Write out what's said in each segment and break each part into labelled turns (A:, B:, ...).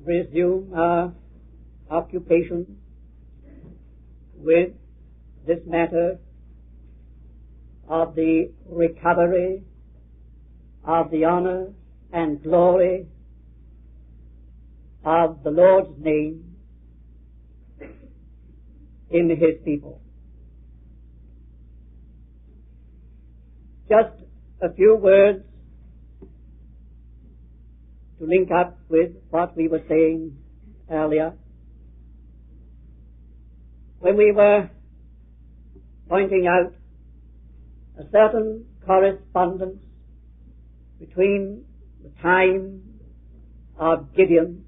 A: resume our occupation with this matter of the recovery of the honor and glory of the Lord's name in His people. Just a few words to link up with what we were saying earlier, when we were pointing out a certain correspondence between the time of Gideon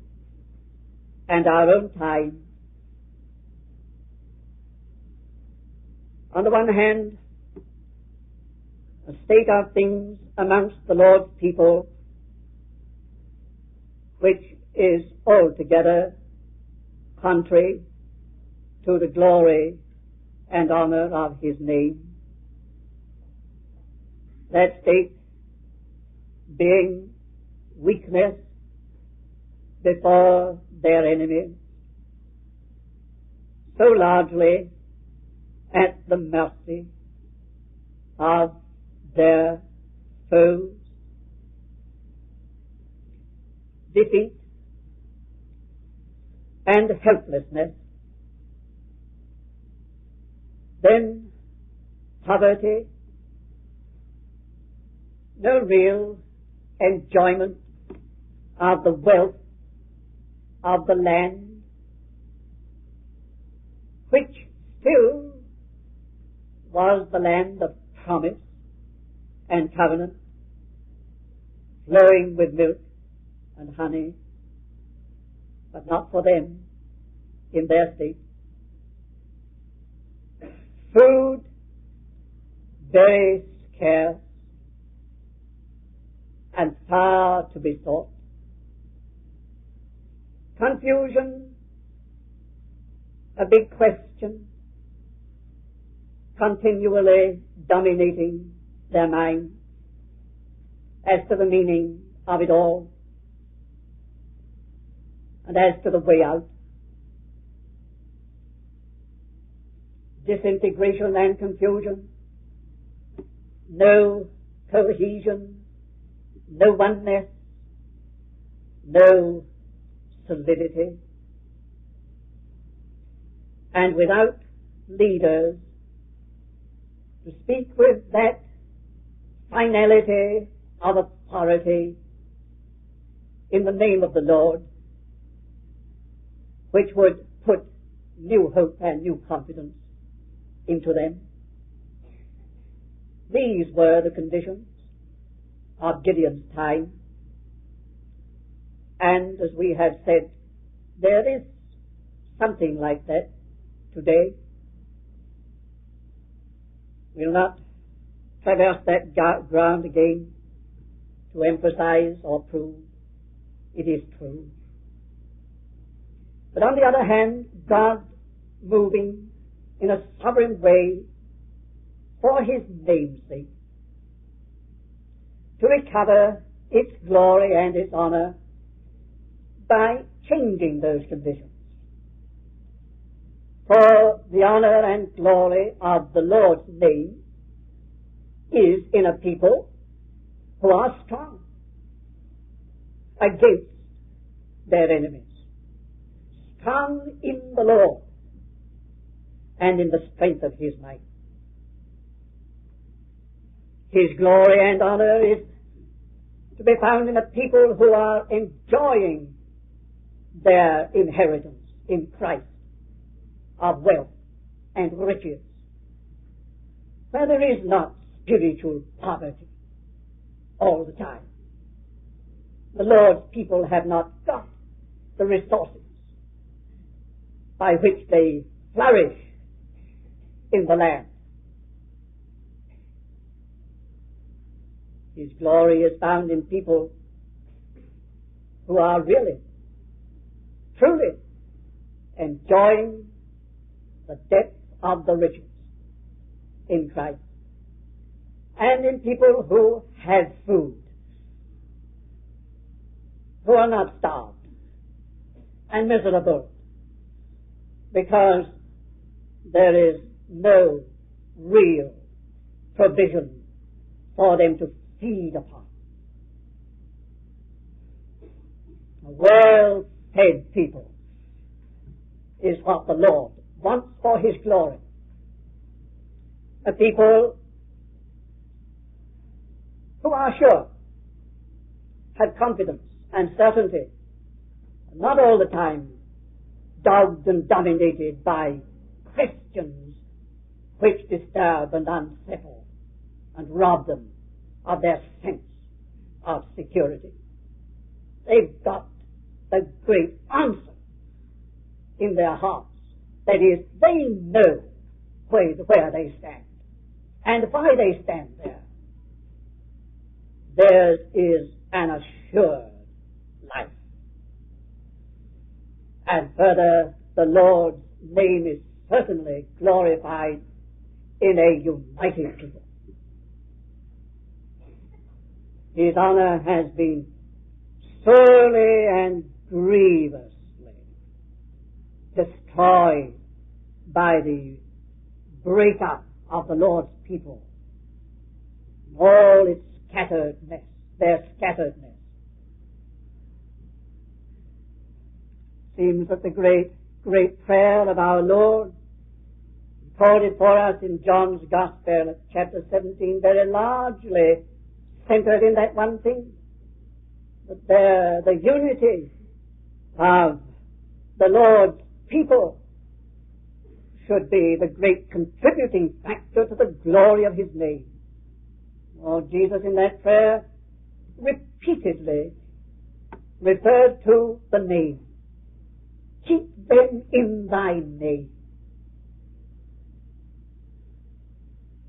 A: and our own time. On the one hand, a state of things amongst the Lord's people which is altogether contrary to the glory and honor of His name. That state being weakness before their enemies, so largely at the mercy of their foes, defeat and helplessness, then poverty, no real enjoyment of the wealth of the land, which still was the land of promise and covenant, flowing with milk and honey, but not for them in their state. Food very scarce and far to be sought. Confusion, a big question, continually dominating their minds as to the meaning of it all and as to the way out. Disintegration and confusion, no cohesion, no oneness, no solidity, and without leaders to speak with that finality of authority in the name of the Lord, which would put new hope and new confidence into them. These were the conditions of Gideon's time, and as we have said, there is something like that today. We'll not traverse that ground again to emphasize or prove it is true. But on the other hand, God moving in a sovereign way for His name's sake to recover its glory and its honor by changing those conditions. For the honor and glory of the Lord's name is in a people who are strong against their enemies, strong in the Lord and in the strength of His might. His glory and honor is to be found in a people who are enjoying their inheritance in Christ of wealth and riches, where there is not spiritual poverty all the time. The Lord's people have not got the resources by which they flourish in the land. His glory is found in people who are really, truly enjoying the depth of the riches in Christ, and in people who have food, who are not starved, and miserable, because there is no real provision for them to feed upon. A well-fed people is what the Lord wants for His glory. A people who are sure, have confidence and certainty, not all the time dogged and dominated by questions which disturb and unsettle and rob them of their sense of security. They've got the great answer in their hearts. That is, they know where they stand and why they stand there. Theirs is an assured life. And further, the Lord's name is certainly glorified in a united people. His honor has been sorely and grievously destroyed by the breakup of the Lord's people, all its scatteredness, their scatteredness. Seems that the great prayer of our Lord, recorded for us in John's Gospel at chapter 17, very largely centered in that one thing, that the unity of the Lord's people should be the great contributing factor to the glory of His name. Lord Jesus in that prayer repeatedly referred to the name. Keep them in thy name.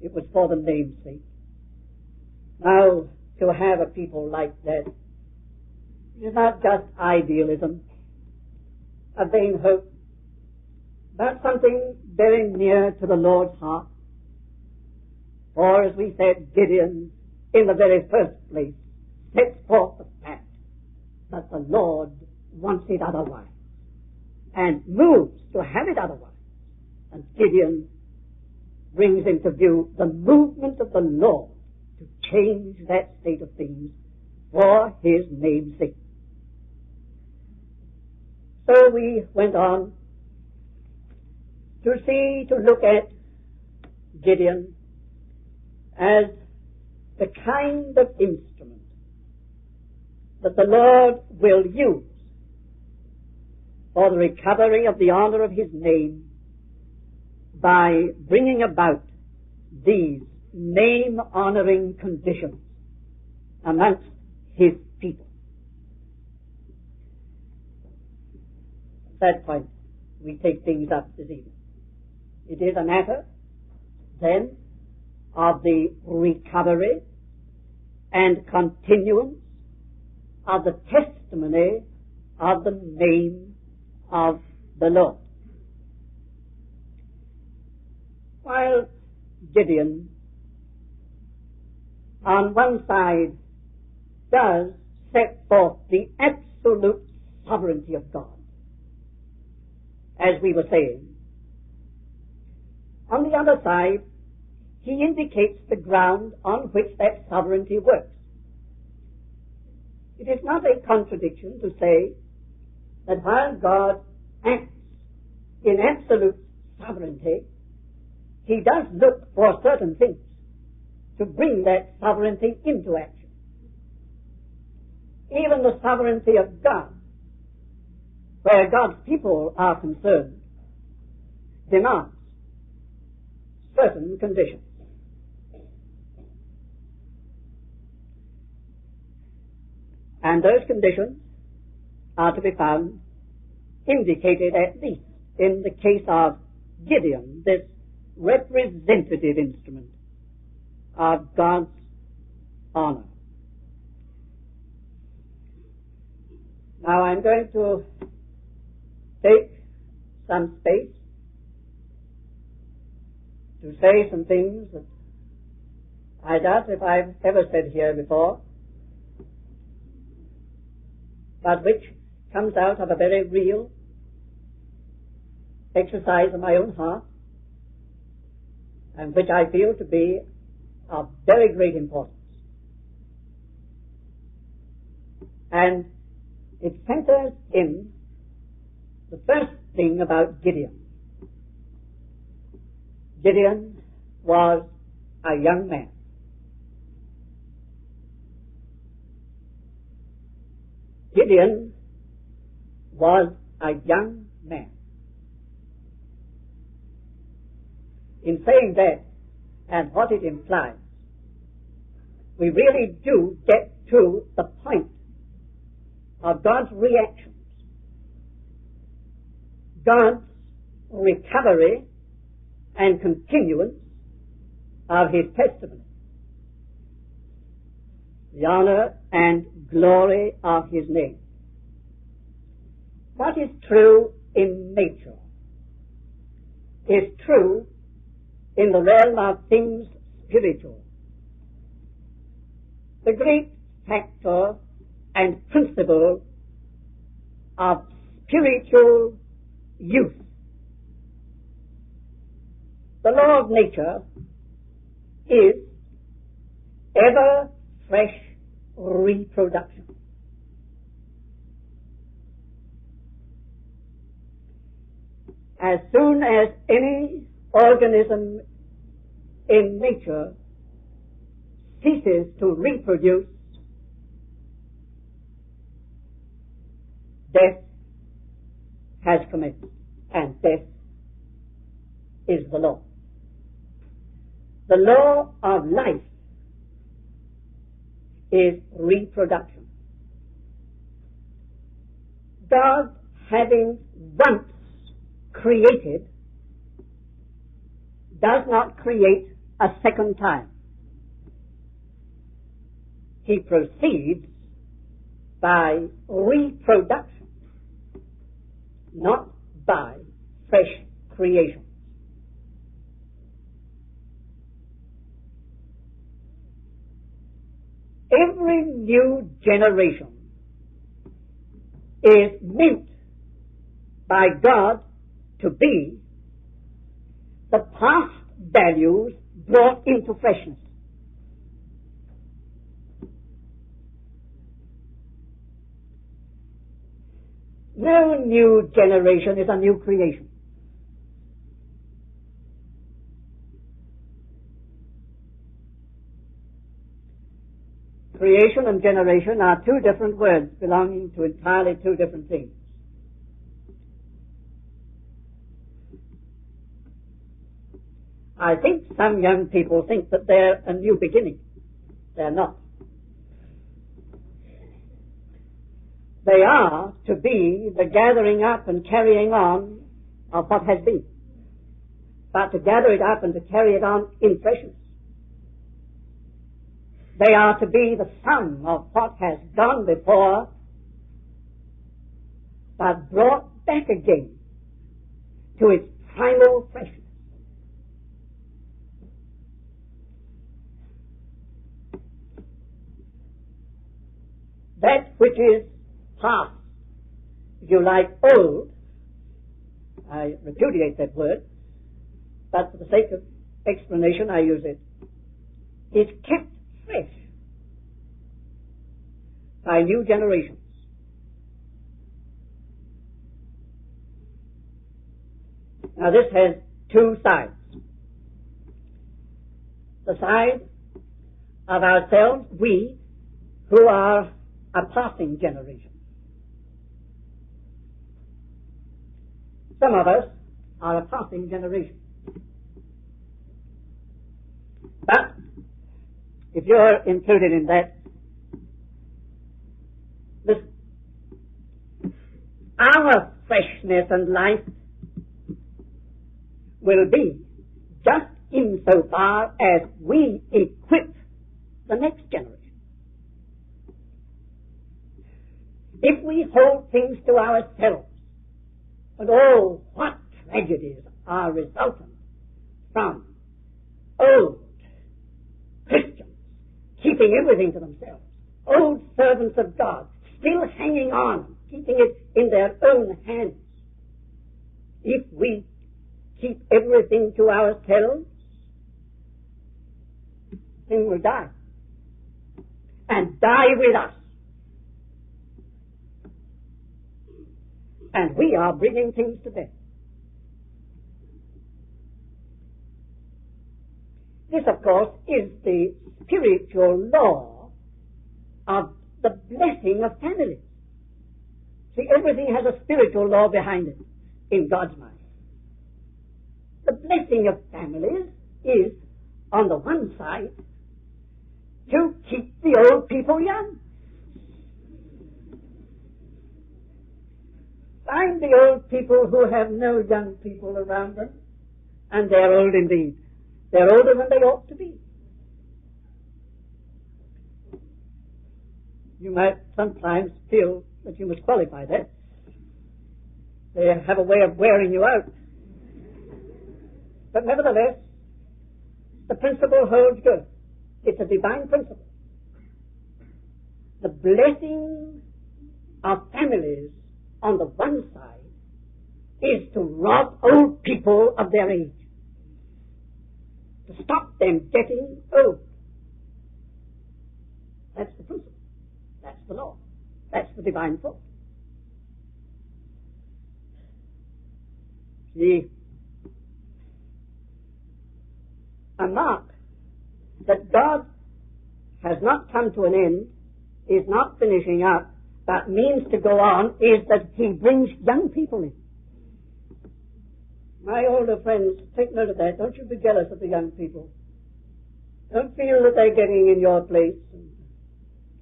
A: It was for the name's sake. Now, to have a people like that is not just idealism, a vain hope, but something very near to the Lord's heart. For, as we said, Gideon, in the very first place, sets forth the fact that the Lord wants it otherwise, and moves to have it otherwise. And Gideon brings into view the movement of the Lord to change that state of things for His name's sake. So we went on to look at Gideon as the kind of instrument that the Lord will use for the recovery of the honor of His name by bringing about these name-honoring conditions amongst His people. At that point, we take things up this evening. It is a matter, then, of the recovery and continuance of the testimony of the name of the Lord. While Gideon, on one side, does set forth the absolute sovereignty of God, as we were saying, on the other side, he indicates the ground on which that sovereignty works. It is not a contradiction to say that while God acts in absolute sovereignty, He does look for certain things to bring that sovereignty into action. Even the sovereignty of God, where God's people are concerned, demands certain conditions. And those conditions are to be found indicated at least in the case of Gideon, this representative instrument of God's honor. Now I'm going to take some space to say some things that I doubt if I've ever said here before, but which comes out of a very real exercise of my own heart, and which I feel to be of very great importance. And it centers in the first thing about Gideon. Gideon was a young man. Gideon was a young man. In saying that, and what it implies, we really do get to the point of God's reactions, God's recovery and continuance of His testimony, the honor and glory of His name. What is true in nature is true in the realm of things spiritual. The great factor and principle of spiritual youth. The law of nature is ever fresh reproduction. As soon as any organism in nature ceases to reproduce, death has commenced, and death is the law. The law of life is reproduction. God, having once created, does not create a second time. He proceeds by reproduction, not by fresh creation. Every new generation is meant by God to be the past values brought into freshness. No new generation is a new creation. Creation and generation are two different words belonging to entirely two different things. I think some young people think that they're a new beginning. They're not. They are to be the gathering up and carrying on of what has been. But to gather it up and to carry it on in freshness. They are to be the sum of what has gone before, but brought back again to its primal freshness. That which is past, if you like, old, I repudiate that word, but for the sake of explanation I use it, is kept fresh by new generations. Now this has two sides. The side of ourselves, we who are a passing generation. Some of us are a passing generation. But if you're included in that, listen, our freshness and life will be just insofar as we equip the next generation. If we hold things to ourselves, and oh, what tragedies are resultant from old Christians keeping everything to themselves, old servants of God still hanging on, keeping placing it in their own hands. If we keep everything to ourselves, then we'll die. And die with us. And we are bringing things to death. This, of course, is the spiritual law of the blessing of families. See, everything has a spiritual law behind it in God's mind. The blessing of families is, on the one side, to keep the old people young. Find the old people who have no young people around them, and they're old indeed. They're older than they ought to be. You might sometimes feel that you must qualify that. They have a way of wearing you out. But nevertheless, the principle holds good. It's a divine principle. The blessing of families on the one side is to rob old people of their age, to stop them getting old. That's the principle. That's the law. That's the divine thought. See, a mark that God has not come to an end, is not finishing up, but means to go on, is that He brings young people in. My older friends, take note of that. Don't you be jealous of the young people. Don't feel that they're getting in your place.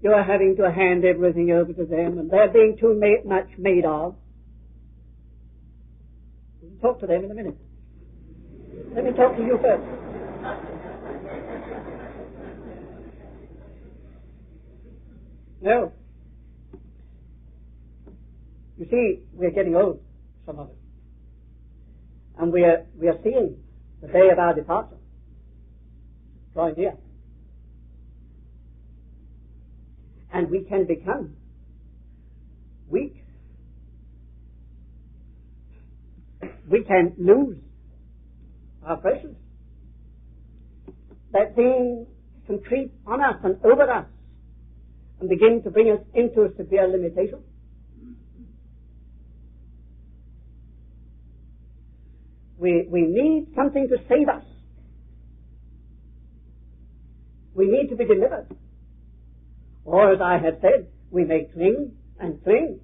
A: You're having to hand everything over to them, and they're being too much made of. We'll talk to them in a minute. Let me talk to you first. No. You see, we're getting old, some of us. And we are seeing the day of our departure drawing near. And we can become weak. We can lose our precious. That thing can creep on us and over us and begin to bring us into a severe limitation. We need something to save us. We need to be delivered. Or, as I have said, we may cling and cling,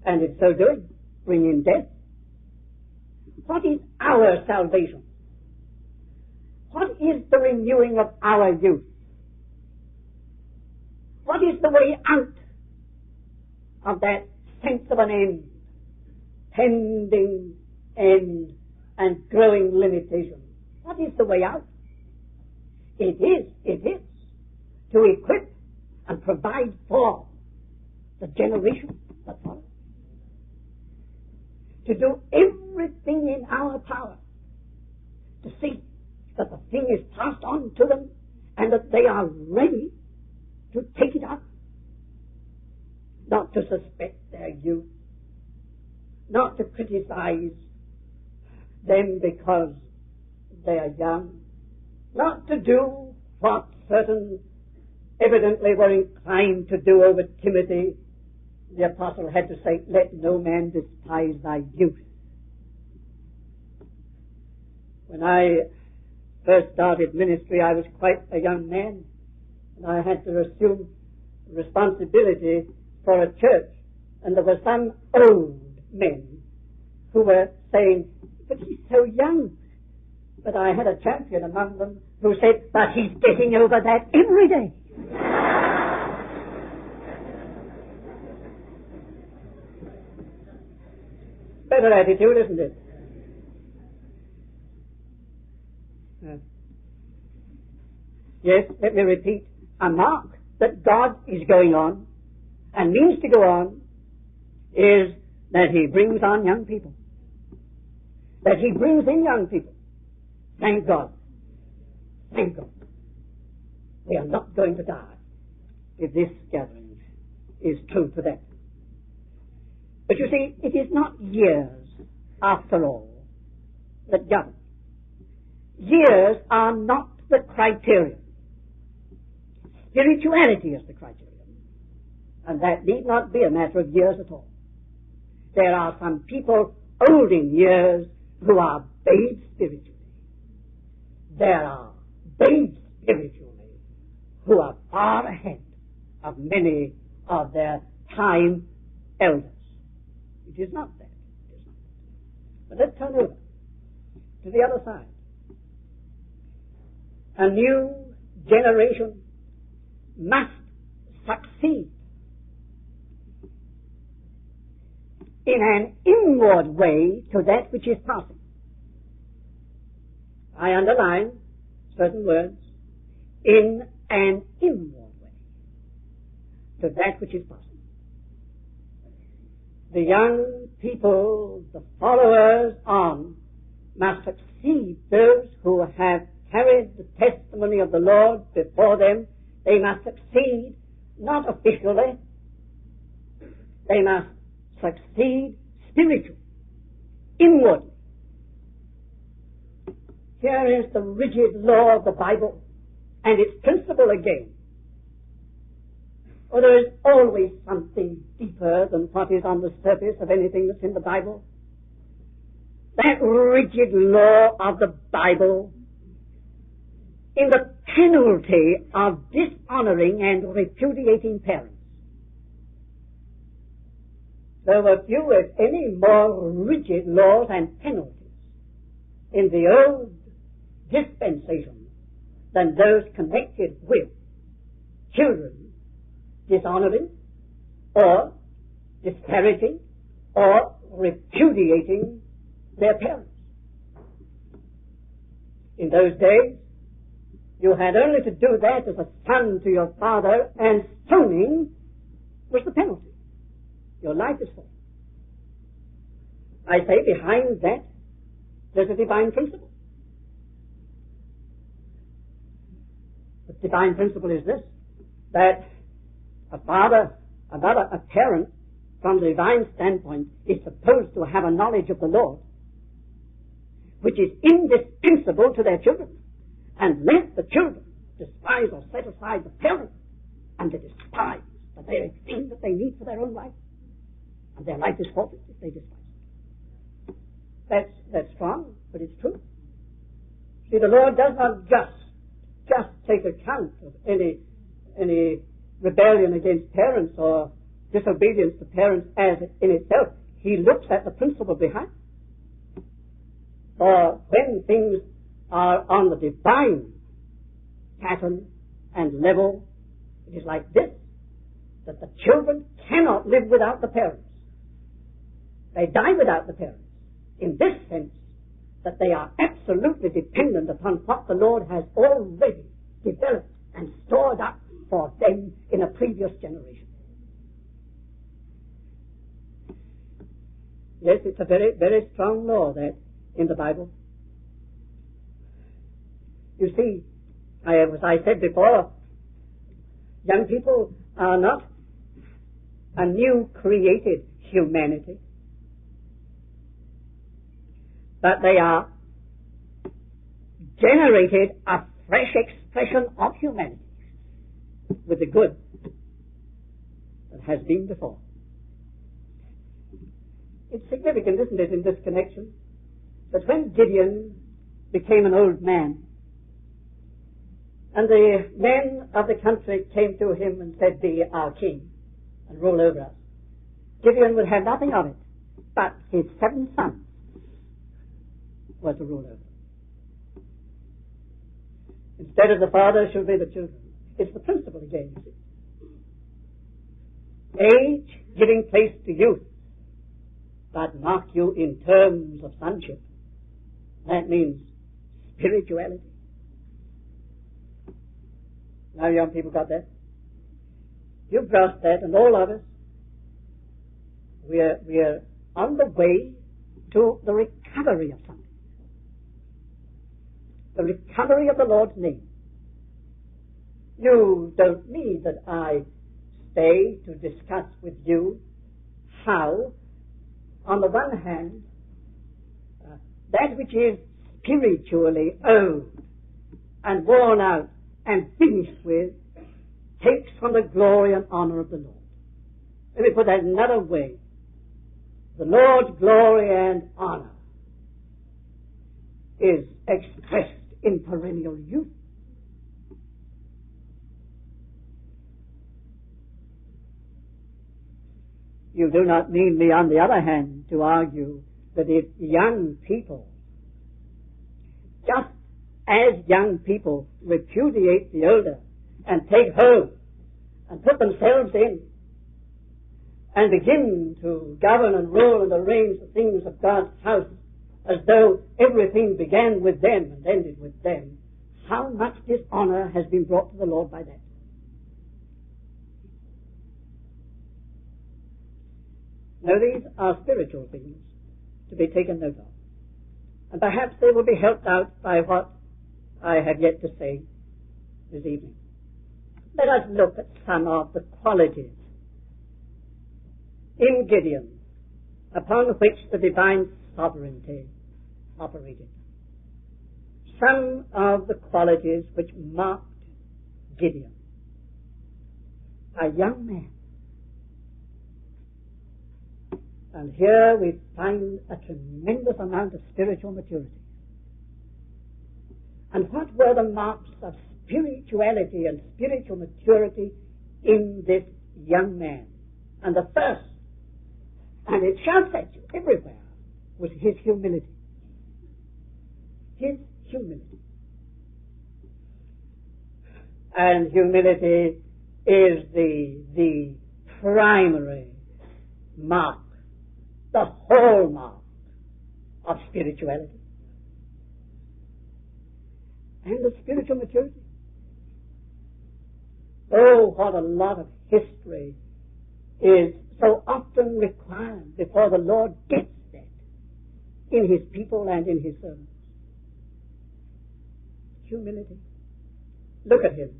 A: and in so doing, bring in death. What is our salvation? What is the renewing of our youth? What is the way out of that sense of an end, tending end, and growing limitation? What is the way out? It is to equip and provide for the generation that follows. To do everything in our power to see that the thing is passed on to them and that they are ready to take it up. Not to suspect their youth, not to criticize them because they are young, not to do what certain evidently were inclined to do over Timothy. The apostle had to say, let no man despise thy youth. When I first started ministry, I was quite a young man, and I had to assume responsibility for a church, and there were some old men who were saying, but he's so young. But I had a champion among them who said, but he's getting over that every day. Better attitude, isn't it? Yes, let me repeat. A mark that God is going on and means to go on is that He brings on young people. That He brings in young people. Thank God. Thank God. We are not going to die if this gathering is true to that. But you see, it is not years, after all, that govern. Years are not the criterion. Spirituality is the criterion. And that need not be a matter of years at all. There are some people old in years who are babes spiritually. There are babes spiritually who are far ahead of many of their time elders. It is not that. It is not that. But let's turn over to the other side. A new generation must succeed in an inward way to that which is passing. I underline certain words. In an inward way to that which is passing. The young people, the followers on, must succeed. Those who have carried the testimony of the Lord before them, they must succeed not officially, they must succeed spiritually, inwardly. Here is the rigid law of the Bible and its principle again. For there is always something deeper than what is on the surface of anything that's in the Bible. That rigid law of the Bible in the penalty of dishonoring and repudiating parents. There were few, if any, more rigid laws and penalties in the old dispensation than those connected with children dishonoring or disparaging or repudiating their parents. In those days, you had only to do that as a son to your father, and stoning was the penalty. Your life is full. I say behind that, there's a divine principle. The divine principle is this, that a father, a mother, a parent, from the divine standpoint, is supposed to have a knowledge of the Lord, which is indispensable to their children. And lest the children despise or set aside the parent, and they despise the very thing that they need for their own life, and their life is forfeit if they despise it. That's strong, but it's true. See, the Lord does not just take account of any rebellion against parents or disobedience to parents as in itself. He looks at the principle behind. For when things are on the divine pattern and level, it is like this, that the children cannot live without the parents. They die without the parents. In this sense, that they are absolutely dependent upon what the Lord has already developed and stored up for them in a previous generation. Yes, it's a very, very strong law that in the Bible. You see, as I said before, young people are not a new created humanity, but they are generated a fresh expression of humanity with the good that has been before. It's significant, isn't it, in this connection, that when Gideon became an old man, and the men of the country came to him and said, "Be our king and rule over us," Gideon would have nothing of it, but his 7 sons were to rule over them. Instead of the father should be the children. It's the principle again, you see. Age giving place to youth, but mark you in terms of sonship. That means spirituality. Now, young people, got that? You've grasped that, and all of us, we are on the way to the recovery of something. The recovery of the Lord's name. You don't need that I stay to discuss with you how on the one hand, that which is spiritually old and worn out and finished with takes from the glory and honor of the Lord. Let me put that another way. The Lord's glory and honor is expressed in perennial youth. You do not need me, on the other hand, to argue that if young people, just as young people repudiate the older and take hold and put themselves in and begin to govern and rule and arrange the things of God's house as though everything began with them and ended with them, how much dishonor has been brought to the Lord by that? Now, these are spiritual things to be taken note of. And perhaps they will be helped out by what I have yet to say this evening. Let us look at some of the qualities in Gideon upon which the divine sovereignty operated. Some of the qualities which marked Gideon. A young man. And here we find a tremendous amount of spiritual maturity. And what were the marks of spirituality and spiritual maturity in this young man? And the first, and it shouts at you everywhere, was his humility. His humility. And humility is the primary mark, the hallmark of spirituality and of spiritual maturity. Oh, what a lot of history is so often required before the Lord gets that in his people and in his servants. Humility. Look at him.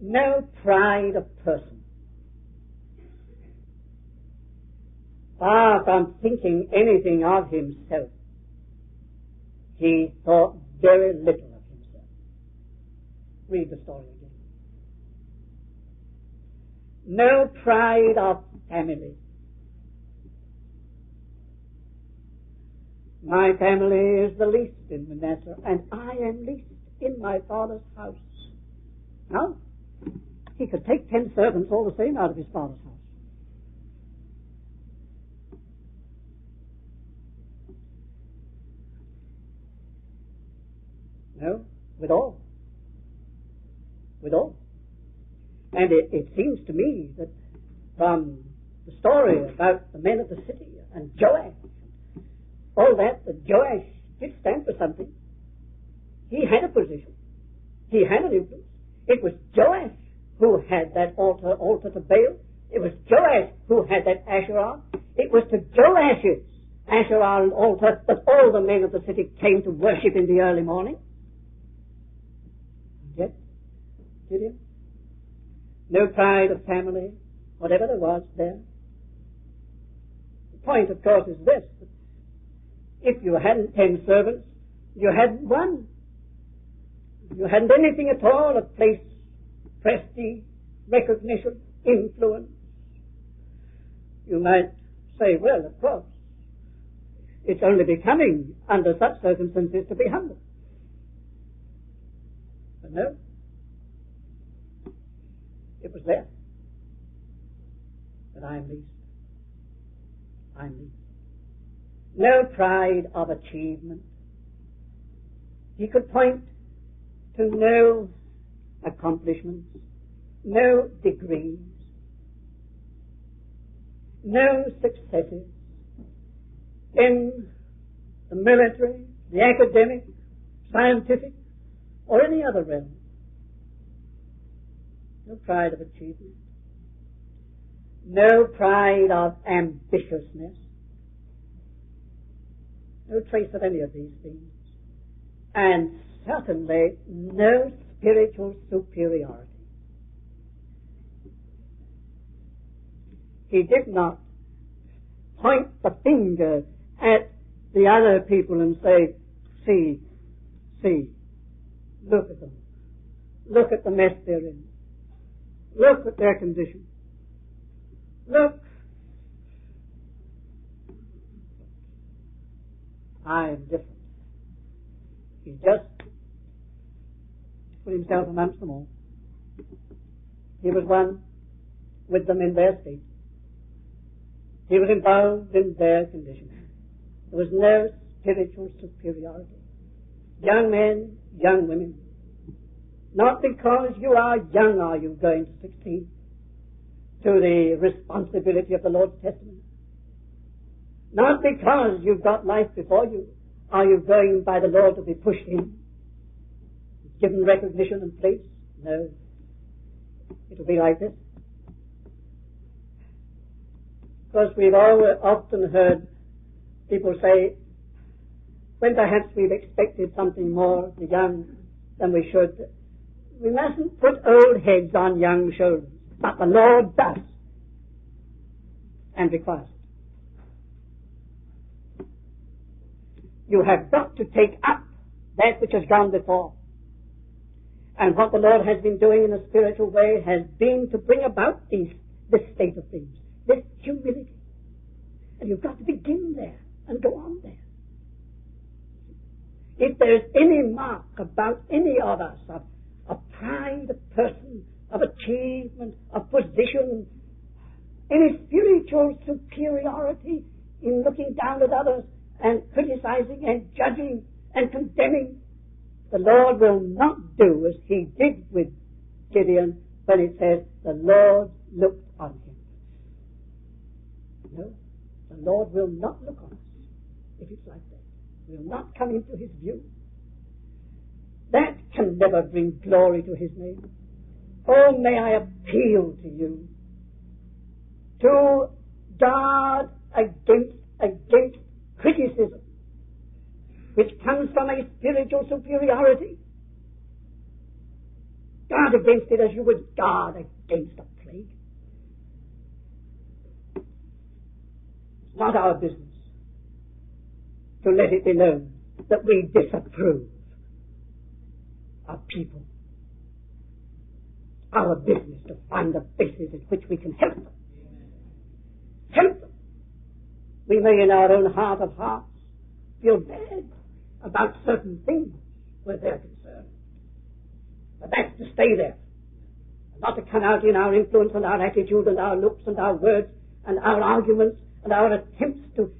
A: No pride of person. Far from thinking anything of himself, he thought very little of himself. Read the story again. No pride of family. My family is the least in Manasseh, and I am least in my father's house. No, he could take 10 servants all the same out of his father's house. No, with all. With all. And it seems to me that from the story about the men of the city and Joash, all that Joash did stand for something. He had a position. He had an influence. It was Joash who had that altar to Baal. It was Joash who had that Asherah. It was to Joash's Asherah and altar that all the men of the city came to worship in the early morning. Yet, Gideon, no pride of family, whatever there was there. The point, of course, is this. If you hadn't 10 servants, you hadn't one. You hadn't anything at all of place, prestige, recognition, influence. You might say, well, of course, it's only becoming under such circumstances to be humble. But no, it was there. But I am least. I am least. No pride of achievement. He could point to no accomplishments, no degrees, no successes in the military, the academic, scientific, or any other realm. No pride of achievement. No pride of ambitiousness. No trace of any of these things. And certainly no spiritual superiority. He did not point the finger at the other people and say, see, look at them. Look at the mess they're in. Look at their condition. Look. I am different. He just put himself amongst them all. He was one with them in their state. He was involved in their condition. There was no spiritual superiority. Young men, young women, not because you are young are you going to succeed to the responsibility of the Lord's Testament. Not because you've got life before you are you going by the Lord to be pushed in, given recognition and place. No. It'll be like this. Because we've often heard people say, when perhaps we've expected something more of the young than we should, we mustn't put old heads on young shoulders. But the Lord does and requires it. You have got to take up that which has gone before. And what the Lord has been doing in a spiritual way has been to bring about this state of things, this humility. And you've got to begin there and go on there. If there is any mark about any of us of pride of person, of achievement, of position, any spiritual superiority in looking down at others and criticizing and judging and condemning, the Lord will not do as he did with Gideon when it says the Lord looked on him. No, the Lord will not look on us if it's like that. Will not come into his view. That can never bring glory to his name. Oh, may I appeal to you to guard against criticism which comes from a spiritual superiority. Guard against it as you would guard against a plague. It's not our business to let it be known that we disapprove of people. Our business to find the basis at which we can help them. Help them. We may in our own heart of hearts feel bad about certain things where they're concerned. But that's to stay there. Not to come out in our influence and our attitude and our looks and our words and our arguments and our attempts to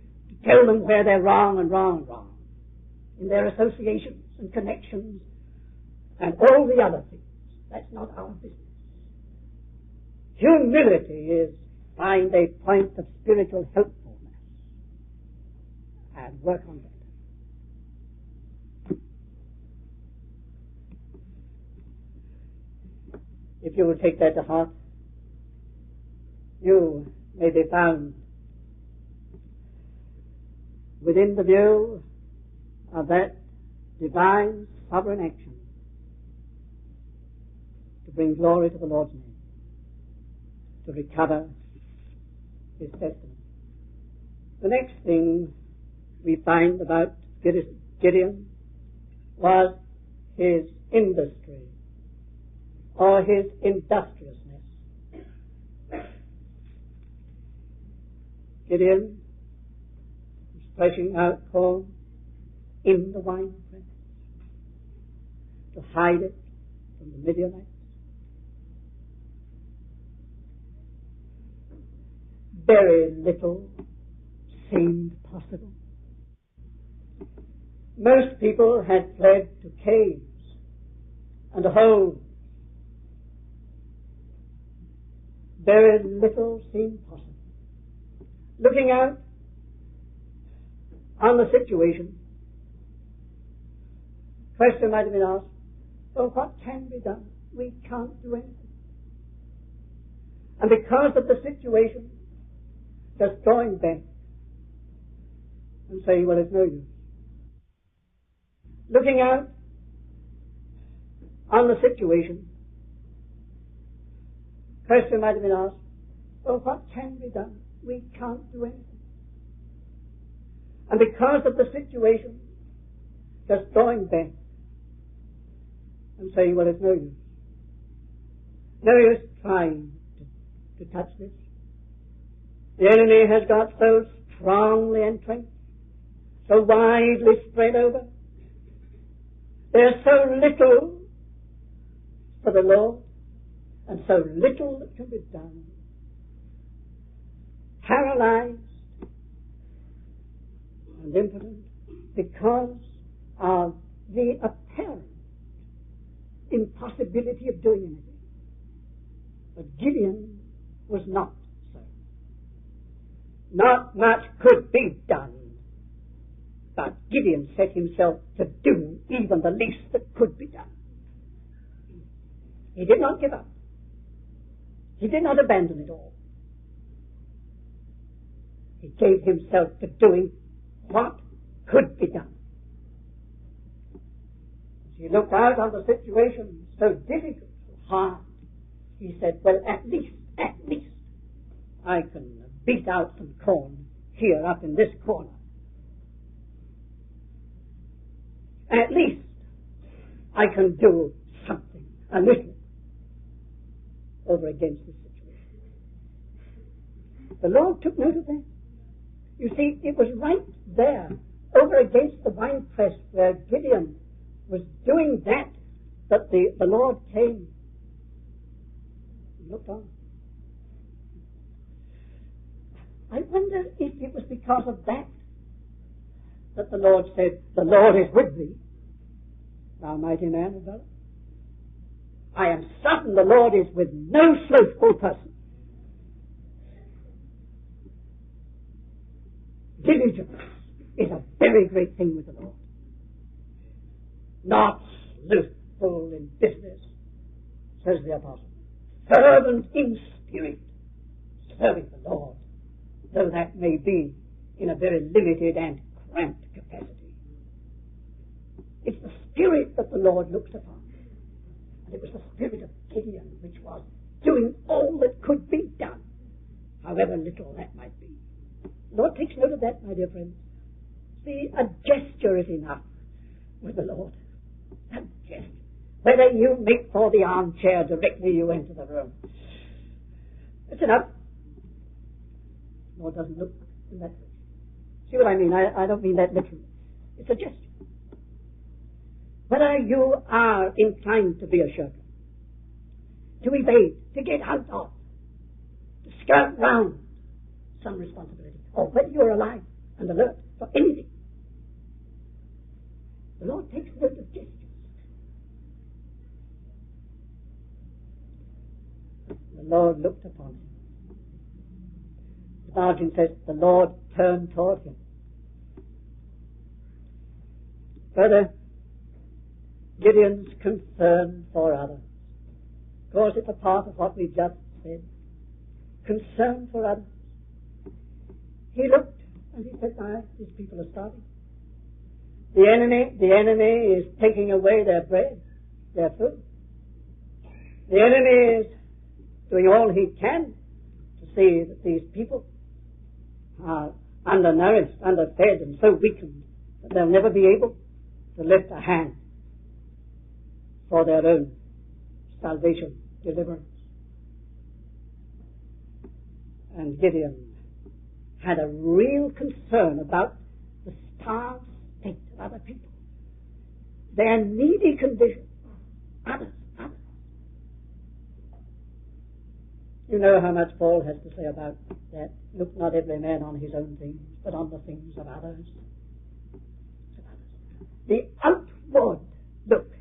A: tell them where they're wrong and wrong and wrong. In their associations and connections and all the other things. That's not our business. Humility is find a point of spiritual helpfulness and work on that. If you will take that to heart, you may be found within the view of that divine sovereign action to bring glory to the Lord's name, to recover his testament. The next thing we find about Gideon was his industry or his industriousness. Gideon was threshing out corn in the wine press to hide it from the Midianites. Very little seemed possible. Most people had fled to caves and holes. Very little seemed possible. Looking out on the situation, question might have been asked, well, what can be done? We can't do anything. And because of the situation, just drawing back and saying, well, it's no use. Looking out on the situation, question might have been asked, well, what can be done? We can't do anything. And because of the situation, just drawing back and saying, well, it's no use. No use trying to touch this. The enemy has got so strongly entrenched, so widely spread over. There's so little for the Lord, and so little that can be done. Paralyzed and impotent because of the apparent impossibility of doing anything. But Gideon was not so. Not much could be done, but Gideon set himself to do even the least that could be done. He did not give up. He did not abandon it all. He gave himself to doing what could be done. As he looked out on the situation, so difficult, so hard, he said, well, at least, I can beat out some corn here up in this corner. At least I can do something, a little, over against this situation. The Lord took note of that. You see, it was right there, over against the winepress where Gideon was doing that the Lord came and looked on. I wonder if it was because of that the Lord said, the Lord is with thee, thou mighty man of valor. I am certain the Lord is with no slothful person. Diligence is a very great thing with the Lord. Not slothful in business, says the apostle. Fervent in spirit, serving the Lord, though that may be in a very limited and cramped capacity. It's the spirit that the Lord looks upon. And it was the spirit of Gideon which was doing all that could be done, however little that might be. The Lord takes note of that, my dear friends. See, a gesture is enough with the Lord. A gesture. Whether you make for the armchair directly you enter the room, it's enough. The Lord doesn't look in that way. See what I mean? I don't mean that literally. It's a gesture. Whether you are inclined to be a shirker, to evade, to get out of, to skirt round some responsibility, or whether you are alive and alert for anything, the Lord takes note of gestures. The Lord looked upon him. The margin says, the Lord turned toward him. Further, Gideon's concern for others. Of course, it's a part of what we just said. Concern for others. He looked and he said, these people are starving. The enemy is taking away their bread, their food. The enemy is doing all he can to see that these people are undernourished, underfed, and so weakened that they'll never be able to lift a hand for their own salvation, deliverance. And Gideon had a real concern about the starved state of other people, their needy condition, others. You know how much Paul has to say about that. Look not every man on his own things, but on the things of others. The outward look.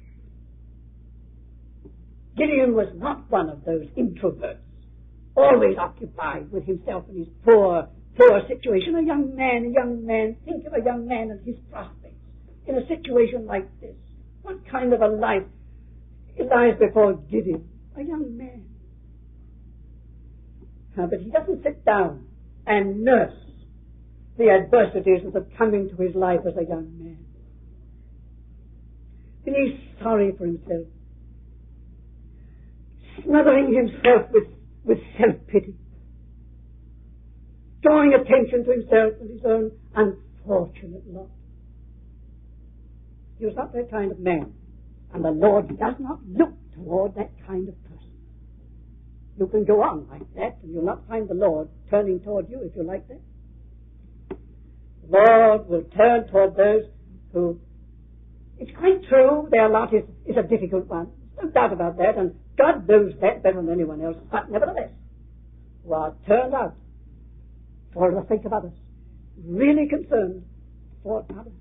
A: Gideon was not one of those introverts, always occupied with himself and his poor situation. A young man, think of a young man and his prospects in a situation like this. What kind of a life lies before Gideon? A young man. But he doesn't sit down and nurse the adversities that have come into his life as a young man. And he's sorry for himself, smothering himself with self-pity, drawing attention to himself and his own unfortunate lot. He was not that kind of man, and the Lord does not look toward that kind of person. You can go on like that, and you'll not find the Lord turning toward you if you like that. The Lord will turn toward those who, it's quite true, their lot is a difficult one. No doubt about that, and God knows that better than anyone else, but nevertheless, who are turned out for the sake of others, really concerned for others.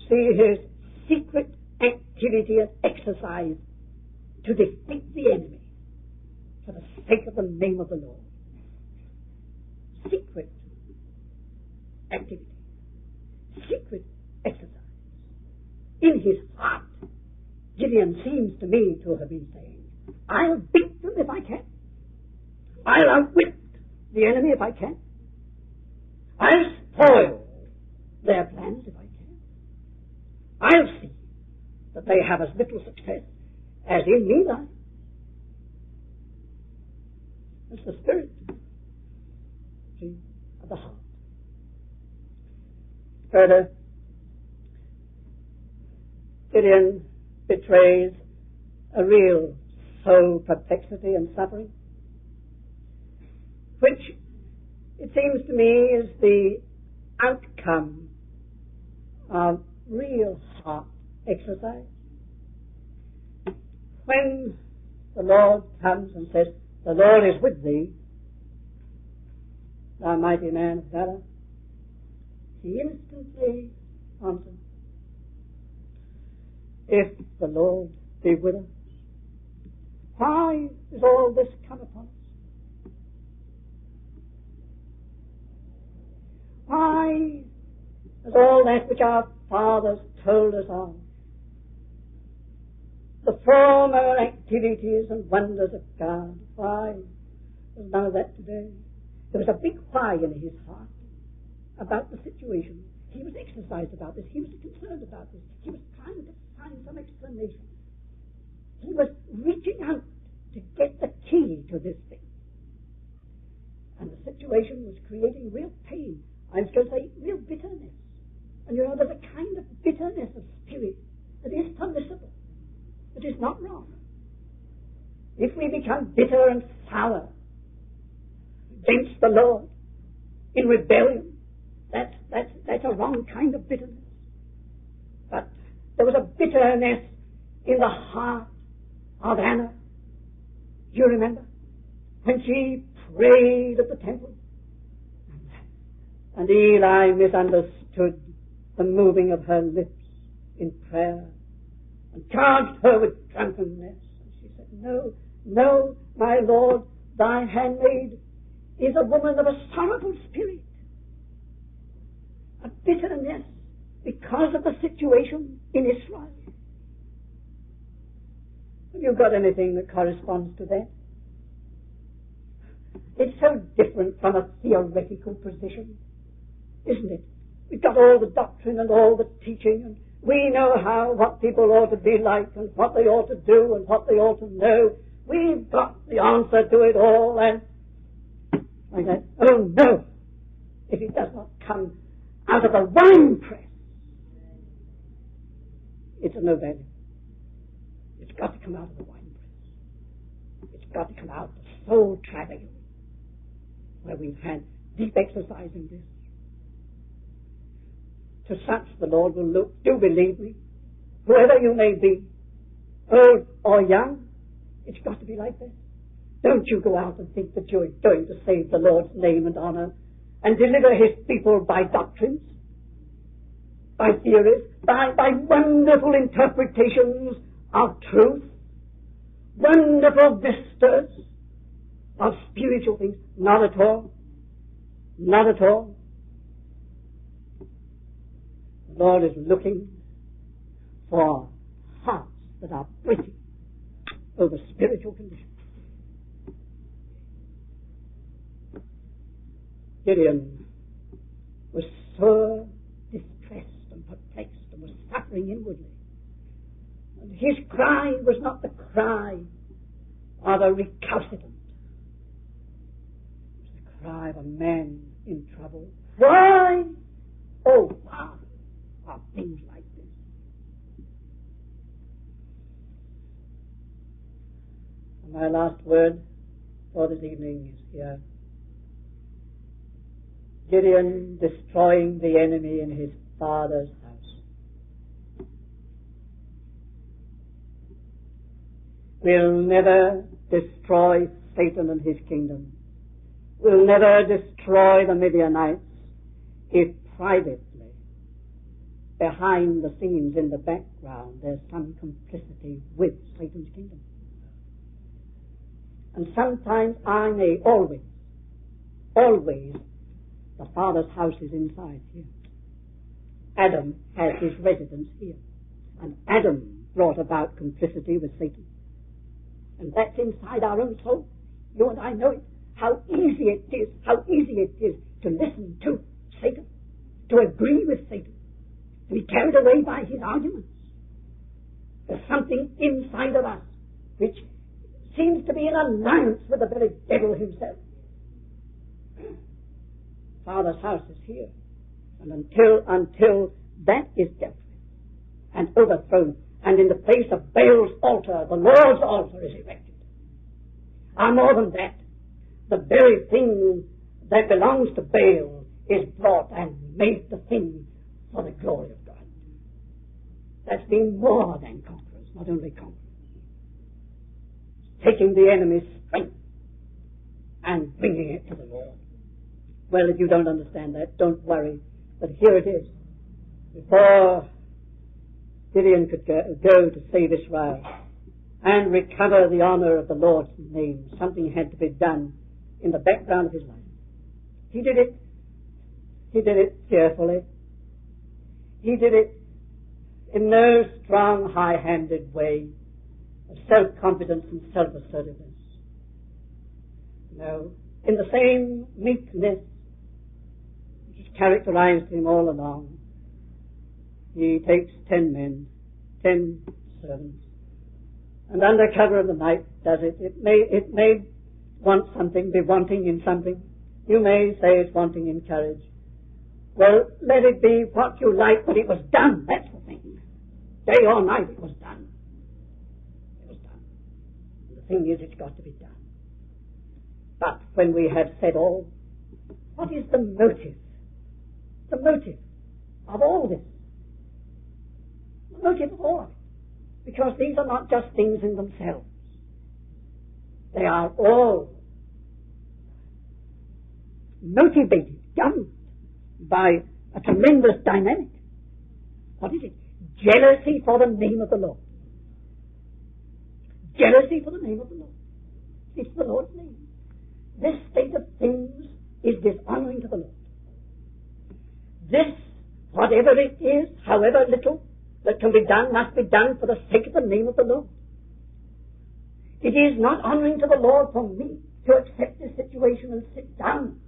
A: See his secret activity and exercise to defeat the enemy for the sake of the name of the Lord. Secret activity. Secret exercise. In his heart, Gideon seems to me to have been saying, I'll beat them if I can. I'll outwit the enemy if I can. I'll spoil their plans if I can. I'll see that they have as little success as in me lies. It's the spirit, see, of the heart. Further, Gideon betrays a real soul perplexity and suffering, which it seems to me is the outcome of real heart exercise. When the Lord comes and says, the Lord is with thee, thou mighty man of valor, he instantly answers, if the Lord be with us, why is all this come upon us? Why is all that which our fathers told us of, the former activities and wonders of God, why there's none of that today? There was a big why in his heart about the situation. He was exercised about this. He was concerned about this. He was trying to find some explanation. He was reaching out to get the key to this thing. And the situation was creating real pain. I was going to say real bitterness. And you know, there's a kind of bitterness of spirit that is permissible. It is not wrong. If we become bitter and sour against the Lord in rebellion, that's a wrong kind of bitterness. But there was a bitterness in the heart of Anna. Do you remember? When she prayed at the temple. And Eli misunderstood the moving of her lips in prayer and charged her with drunkenness. And she said, No, my Lord, thy handmaid is a woman of a sorrowful spirit. A bitterness because of the situation in Israel. Have you got anything that corresponds to that? It's so different from a theoretical position, isn't it? We've got all the doctrine and all the teaching, and we know what people ought to be like and what they ought to do and what they ought to know. We've got the answer to it all, and like that, oh no, if it does not come out of the winepress, it's of no value. It's got to come out of the winepress. It's got to come out of the soul travail, where we've had deep exercise in this. To such the Lord will look. Do believe me, whoever you may be, old or young, it's got to be like that. Don't you go out and think that you're going to save the Lord's name and honor and deliver his people by doctrines, by theories, by wonderful interpretations of truth, wonderful vistas of spiritual things. Not at all. Not at all. The Lord is looking for hearts that are breaking over spiritual conditions. Gideon was so distressed and perplexed and was suffering inwardly. And his cry was not the cry of a recalcitrant. It was the cry of a man in trouble. Why, oh Father, are things like this? And my last word for this evening is here. Gideon destroying the enemy in his father's house. We'll never destroy Satan and his kingdom. We'll never destroy the Midianites if privately, behind the scenes, in the background, there's some complicity with Satan's kingdom. And sometimes always, the Father's house is inside here. Adam has his residence here. And Adam brought about complicity with Satan. And that's inside our own soul. You and I know it. How easy it is to listen to Satan, to agree with Satan, to be carried away by his arguments. There's something inside of us which seems to be in alliance with the very devil himself. Father's house is here. And until that is dealt with and overthrown, and in the place of Baal's altar, the Lord's altar is erected. And more than that, the very thing that belongs to Baal is brought and made the thing for the glory of God. That's being more than conquerors, not only conquerors. Taking the enemy's strength and bringing it to the Lord. Well, if you don't understand that, don't worry. But here it is. Before Gideon could go to save Israel and recover the honor of the Lord's name, something had to be done in the background of his life. He did it cheerfully. He did it in no strong, high-handed way of self-confidence and self-assertiveness. No, in the same meekness which has characterized him all along. He takes 10 men, 10 servants, and under cover of the night does it. It may want something, be wanting in something. You may say it's wanting in courage. Well, let it be what you like, but it was done. That's the thing. Day or night, it was done. It was done. And the thing is, it's got to be done. But when we have said all, what is the motive? The motive of all this. The motive of all of it. Because these are not just things in themselves. They are all motivated, governed by a tremendous dynamic. What is it? Jealousy for the name of the Lord. Jealousy for the name of the Lord. It's the Lord's name. This state of things is dishonoring to the Lord. This, whatever it is, however little that can be done, must be done for the sake of the name of the Lord. It is not honoring to the Lord for me to accept this situation and sit down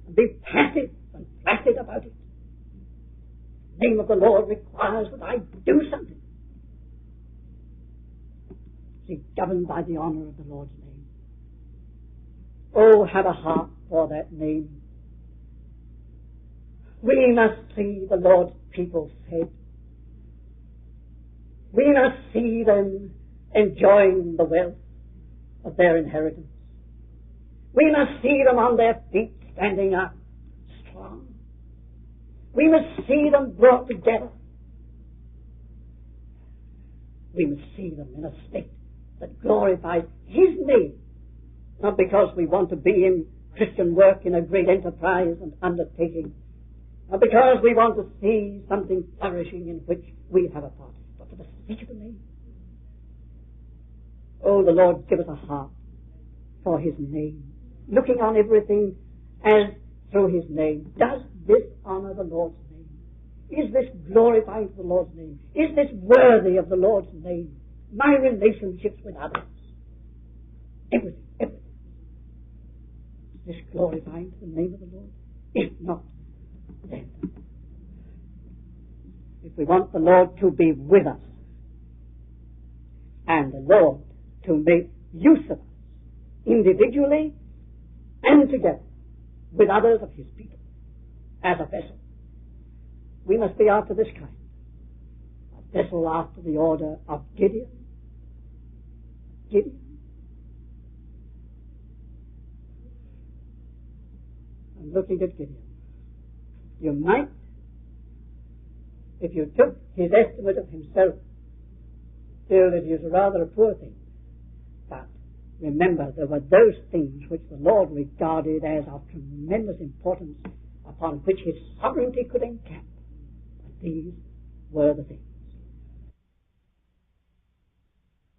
A: and be passive and placid about it. The name of the Lord requires that I do something. Be governed by the honor of the Lord's name. Oh, have a heart for that name. We must see the Lord's people fed. We must see them enjoying the wealth of their inheritance. We must see them on their feet, standing up strong. We must see them brought together. We must see them in a state that glorifies His name, not because we want to be in Christian work in a great enterprise and undertaking, not because we want to see something flourishing in which we have a part, but for the sake of the name. Oh, the Lord give us a heart for His name, looking on everything as through His name. Does this honor the Lord's name? Is this glorifying the Lord's name? Is this worthy of the Lord's name? My relationships with others. Everything. Is this glorifying to the name of the Lord? If not, then if we want the Lord to be with us and the Lord to make use of us individually and together, with others of his people as a vessel. We must be after this kind. A vessel after the order of Gideon. Gideon. I'm looking at Gideon. You might, if you took his estimate of himself, feel that he was rather a poor thing. But remember, there were those things which the Lord regarded as of tremendous importance, upon which his sovereignty could encamp. But these were the things.